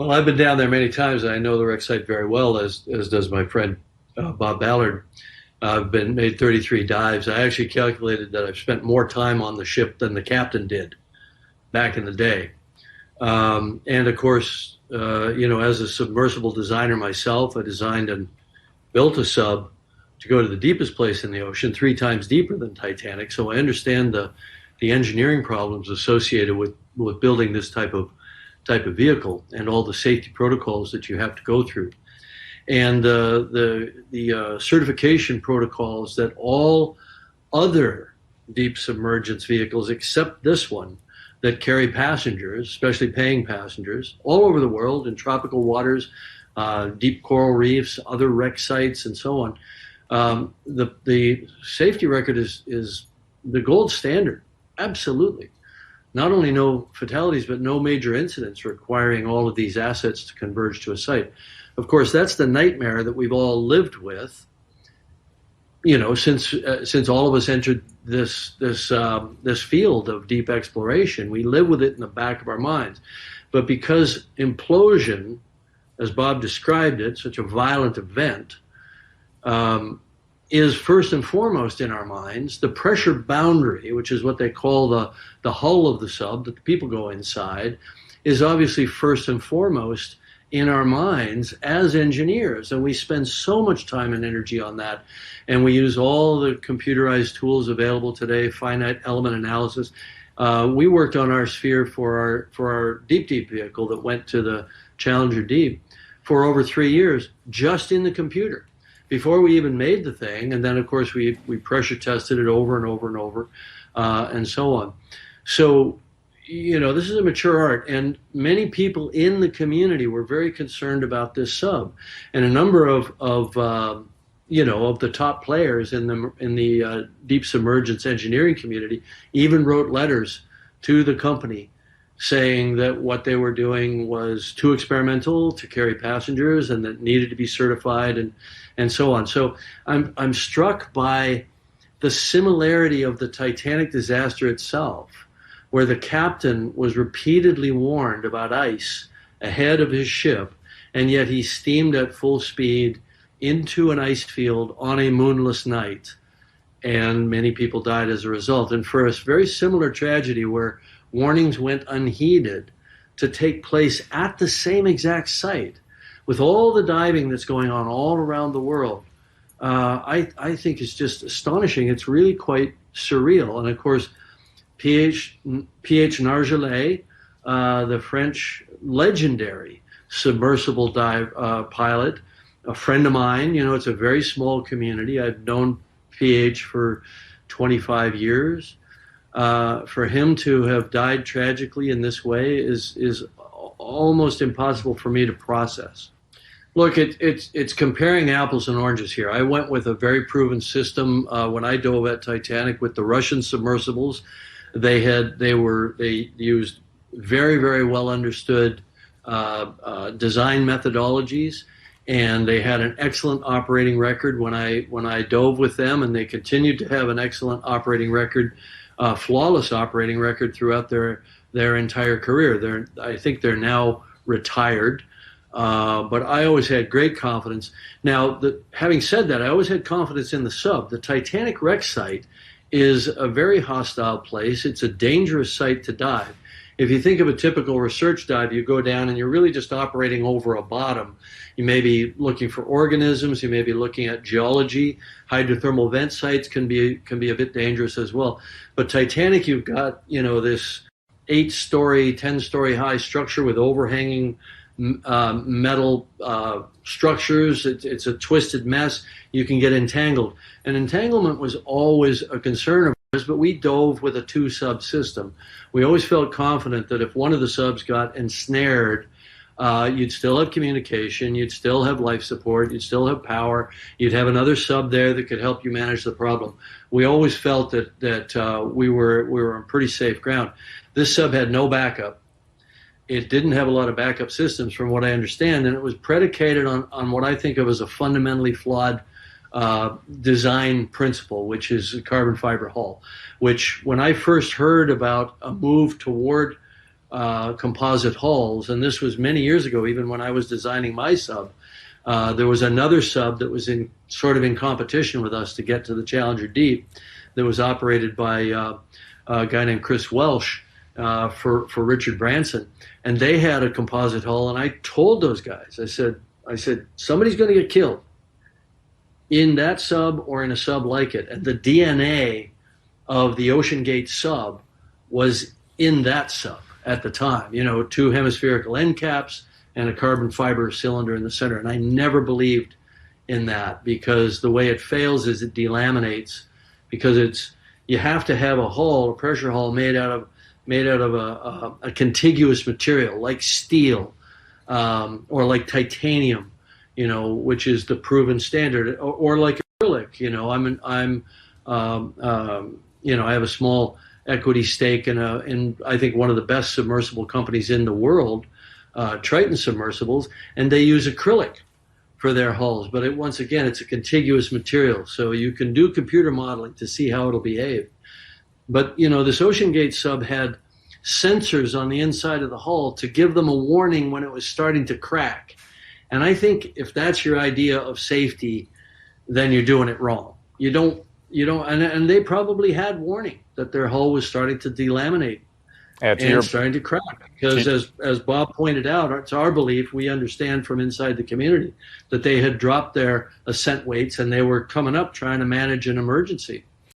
Well, I've been down there many times. I know the wreck site very well, as does my friend Bob Ballard. I've been made 33 dives. I actually calculated that I've spent more time on the ship than the captain did back in the day. And of course, as a submersible designer myself, I designed and built a sub to go to the deepest place in the ocean, 3 times deeper than Titanic. So I understand the engineering problems associated with building this type of vehicle and all the safety protocols that you have to go through, and the certification protocols that all other deep submergence vehicles, except this one, that carry passengers, especially paying passengers, all over the world in tropical waters, deep coral reefs, other wreck sites, and so on. The safety record is the gold standard, absolutely. Not only no fatalities, but no major incidents requiring all of these assets to converge to a site. Of course, that's the nightmare that we've all lived with, since all of us entered this field of deep exploration. We live with it in the back of our minds. But because implosion, as Bob described it, such a violent event, is first and foremost in our minds. The pressure boundary, which is what they call the hull of the sub that the people go inside, is obviously first and foremost in our minds as engineers. And we spend so much time and energy on that. And we use all the computerized tools available today, finite element analysis. We worked on our sphere for our deep vehicle that went to the Challenger Deep for over 3 years, just in the computer, before we even made the thing. And then, of course, we pressure tested it over and over and over, and so on. So, this is a mature art, and many people in the community were very concerned about this sub. And a number of the top players in the deep submergence engineering community even wrote letters to the company saying that what they were doing was too experimental to carry passengers and that needed to be certified, and so on. So I'm struck by the similarity of the Titanic disaster itself, where the captain was repeatedly warned about ice ahead of his ship, and yet he steamed at full speed into an ice field on a moonless night, and many people died as a result. And for a very similar tragedy where warnings went unheeded to take place at the same exact site, with all the diving that's going on all around the world, I think it's just astonishing. It's really quite surreal. And of course, P.H. Nargeolet, the French legendary submersible dive pilot, a friend of mine. It's a very small community. I've known P.H. for 25 years. For him to have died tragically in this way is almost impossible for me to process. Look, it's comparing apples and oranges here. I went with a very proven system when I dove at Titanic with the Russian submersibles. They used very, very well understood design methodologies, and they had an excellent operating record when I dove with them, and they continued to have an excellent operating record, flawless operating record throughout their entire career. I think they're now retired. But I always had great confidence. Now, having said that, I always had confidence in the sub. The Titanic wreck site is a very hostile place. It's a dangerous site to dive. If you think of a typical research dive, you go down and you're really just operating over a bottom. You may be looking for organisms. You may be looking at geology. Hydrothermal vent sites can be a bit dangerous as well. But Titanic, you've got this 8-story, 10-story high structure with overhanging metal structures. It's a twisted mess. You can get entangled. And entanglement was always a concern of ours, but we dove with a 2-sub system. We always felt confident that if one of the subs got ensnared, you'd still have communication, you'd still have life support, you'd still have power, you'd have another sub there that could help you manage the problem. We always felt that we were on pretty safe ground. This sub had no backup. It didn't have a lot of backup systems, from what I understand, and it was predicated on what I think of as a fundamentally flawed design principle, which is a carbon fiber hull, which when I first heard about a move toward composite hulls, and this was many years ago, even when I was designing my sub. There was another sub that was in competition with us to get to the Challenger Deep, that was operated by a guy named Chris Welsh for Richard Branson, and they had a composite hull. And I told those guys, I said somebody's going to get killed in that sub or in a sub like it, and the DNA of the OceanGate sub was in that sub at the time. You know, 2 hemispherical end caps and a carbon fiber cylinder in the center. And I never believed in that, because the way it fails is it delaminates, because you have to have a hull, a pressure hull made out of a contiguous material like steel or like titanium, you know, which is the proven standard, or like acrylic. You know, you know, I have a small equity stake in I think one of the best submersible companies in the world, Triton Submersibles, and they use acrylic for their hulls. But once again, it's a contiguous material, so you can do computer modeling to see how it'll behave. But, you know, this OceanGate sub had sensors on the inside of the hull to give them a warning when it was starting to crack. And I think if that's your idea of safety, then you're doing it wrong. You don't, and they probably had warning that their hull was starting to delaminate and starting to crack. Because as Bob pointed out, it's our belief, we understand from inside the community, that they had dropped their ascent weights and they were coming up trying to manage an emergency.